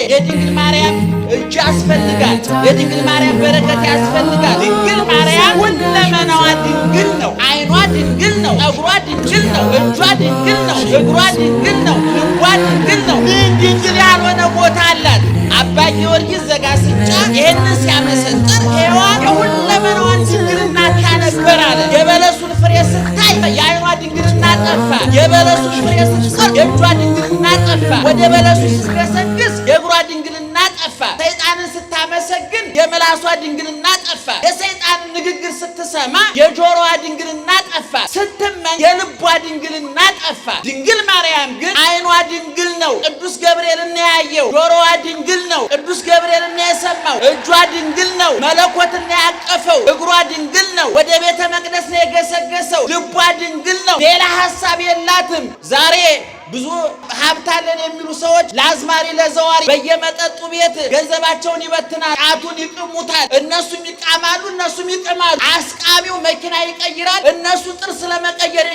የድንግል ማርያም እጅ ያስፈልጋል። የድንግል ማርያም በረከት ያስፈልጋል። ድንግል ማርያም ሁለመናዋ ድንግል ነው። አይኗ ድንግል ነው። ፀጉሯ ድንግል ነው። እጇ ድንግል ነው። እግሯ ድንግል ነው። ልቧ ድንግል ነው። ድንግል ያልሆነ ቦታ አላት። አባ ጊዮርጊስ ዘጋስጫ ይህንን ሲያመሰጥር ሔዋን የሁለመናዋን ድንግልና ታነበር አለ። የበለሱን ፍሬ ስታይ የአይኗ ድንግልና ጠፋ። የበለሱን ፍሬ ስትቆር የእጇ ድንግልና ጠፋ። ወደ በለሱ ስትገሰግስ የእግሯ ድንግልና ጠፋ። ሰይጣንን ስታመሰግን የምላሷ ድንግልና ጠፋ። የሰይጣን ንግግር ስትሰማ የጆሮዋ ድንግልና ጠፋ። ስትመኝ የልቧ ድንግልና ጠፋ። ድንግል ማርያም ግን አይኗ ድንግል ነው። ቅዱስ ገብርኤልን ያየው። ጆሮዋ ድንግል ነው። ቅዱስ ገብርኤልን የሰማው። እጇ ድንግል ነው። መለኮትን ያቀፈው። እግሯ ድንግል ነው። ወደ ቤተ መቅደስ ነው የገሰገሰው። ልቧ ድንግል ነው። ሌላ ሐሳብ የላትም። ዛሬ ብዙ ሀብታለን የሚሉ ሰዎች ለአዝማሪ ለዘዋሪ በየመጠጡ ቤት ገንዘባቸውን ይበትናል፣ ጫቱን ይቅሙታል። እነሱም ይቃማሉ፣ እነሱም ይቅማሉ። አስቃሚው መኪና ይቀይራል፣ እነሱ ጥርስ ለመቀየር